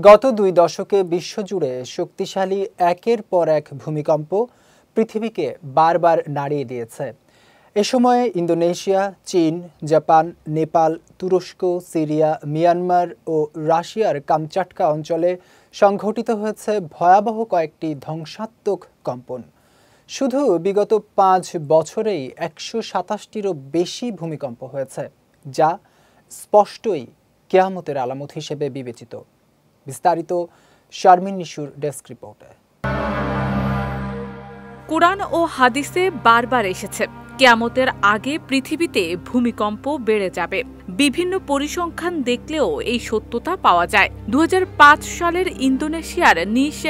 গত 2 দশকে বিশ্বজুড়ে শক্তিশালী একের পর এক ভূমিকম্প পৃথিবীকে বারবার নাড়িয়ে দিয়েছে। এ সময়ে ইন্দোনেশিয়া, চীন, জাপান, নেপাল, তুরস্ক, সিরিয়া, মিয়ানমার ও রাশিয়ার কামচাটকা অঞ্চলে সংঘটিত হয়েছে ভয়াবহ কয়েকটি ধ্বংসাত্মক কম্পন। শুধু বিগত 5 বছরেই 127টিরও বেশি ভূমিকম্প হয়েছে, যা স্পষ্টই কিয়ামতের আলামত হিসেবে বিবেচিত। বিস্তারিত শারমিন নিশুর ডেস্ক রিপোর্টে। কুরআন ও হাদিসে বারবার এসেছে কিয়ামতের আগে পৃথিবীতে ভূমিকম্প বেড়ে যাবে। বিভিন্ন পরিসংখ্যান দেখলেও এই সত্যতা পাওয়া যায়। 2005 সালের ইন্দোনেশিয়ার নিস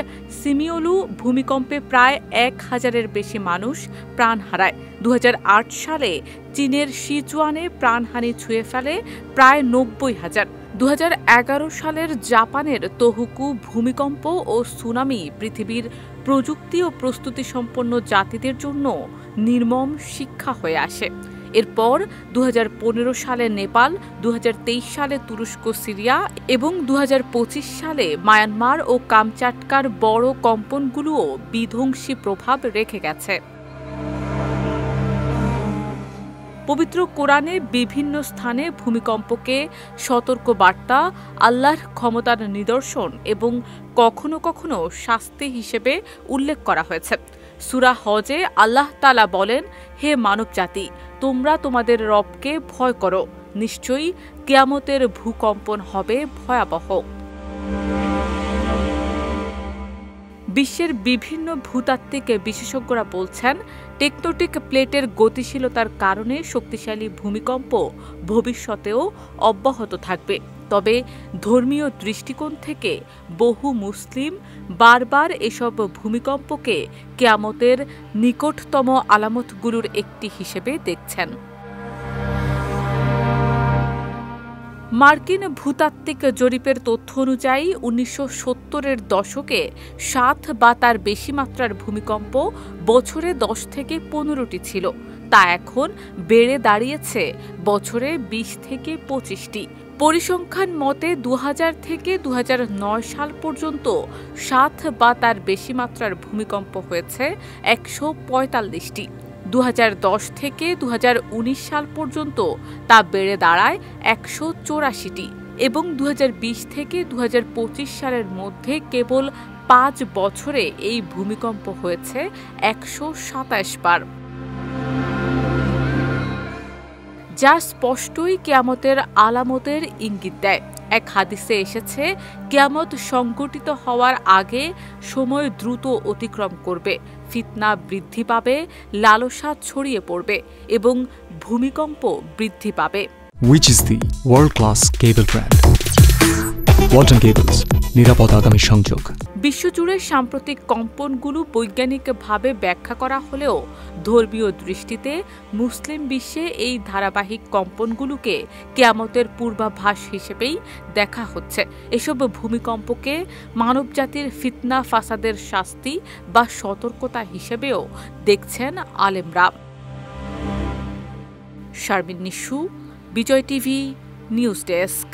সিমিওলু ভূমিকম্পে প্রায় 1000-এর বেশি মানুষ প্রাণ হারায়। 2008 সালে চীনের সিচুয়ানে প্রাণহানি ছুঁয়ে ফেলে প্রায় 90,000। 2011 সালের জাপানের তোহোকু ভূমিকম্প ও সুনামি পৃথিবীর প্রযুক্তি ও প্রস্তুতি সম্পন্ন জাতিদের জন্য নির্মম শিক্ষা হয়ে আসে। এরপর 2015 সালে নেপাল, 2023 সালে তুরস্ক, সিরিয়া এবং 2025 সালে মায়ানমার ও কামচাটকার বড় কম্পনগুলোও বিধ্বংসী প্রভাব রেখে গেছে। পবিত্র কোরআনে বিভিন্ন স্থানে ভূমিকম্পকে সতর্ক বার্তা, আল্লাহর ক্ষমতার নিদর্শন এবং কখনো কখনো শাস্তি হিসেবে উল্লেখ করা হয়েছে। সূরা হজে আল্লাহ তাআলা বলেন, হে মানবজাতি, তোমরা তোমাদের রবকে ভয় করো, নিশ্চয়ই কিয়ামতের ভূকম্পন হবে ভয়াবহ। বিশ্বের বিভিন্ন ভূতাত্ত্বিক বিশেষজ্ঞরা বলছেন, টেকটোনিক প্লেটের গতিশীলতার কারণে শক্তিশালী ভূমিকম্প ভবিষ্যতেও অব্যাহত থাকবে। তবে ধর্মীয় দৃষ্টিকোণ থেকে বহু মুসলিম বারবার এসব ভূমিকম্পকে কিয়ামতের নিকটতম আলামতগুলোর একটি হিসেবে দেখছেন। মার্কিন ভূতাত্ত্বিক জরিপের তথ্য অনুযায়ী 1970-এর দশকে 7 বা তার বেশি মাত্রার ভূমিকম্প বছরে 10 থেকে 15টি ছিল। তা এখন বেড়ে দাঁড়িয়েছে বছরে 20 থেকে 25টি। পরিসংখ্যান মতে 2000 থেকে 2009 সাল পর্যন্ত 7 বা তার বেশি মাত্রার ভূমিকম্প হয়েছে 145টি। 2010 থেকে 2019 সাল পর্যন্ত তা বেড়ে দাঁড়ায় 184টি এবং 2020 থেকে 2025 সালের মধ্যে কেবল 5 বছরে এই ভূমিকম্প হয়েছে 127 বার, যা স্পষ্টই কিয়ামতের আলামতের ইঙ্গিত দেয়। এক হাদিসে এসেছে, কিয়ামত সংঘটিত হওয়ার আগে সময় দ্রুত অতিক্রম করবে, ফিতনা বৃদ্ধি পাবে, লালসা ছড়িয়ে পড়বে এবং ভূমিকম্প বৃদ্ধি পাবে। Which is the world-class cable brand? Walton Cables, নিরাপদ আগামী সংযোগ। বিশ্বজুড়ে সাম্প্রতিক কম্পনগুলো বৈজ্ঞানিকভাবে ব্যাখ্যা করা হলেও ধর্মীয় দৃষ্টিতে মুসলিম বিশ্বে এই ধারাবাহিক কম্পনগুলোকে কিয়ামতের পূর্বাভাস হিসেবেই দেখা হচ্ছে। এসব ভূমিকম্পকে মানবজাতির ফিতনা ফাসাদের শাস্তি বা সতর্কতা হিসেবেও দেখছেন আলেমরা। শারমিন নিশু, বিজয় টিভি, নিউজ ডেস্ক।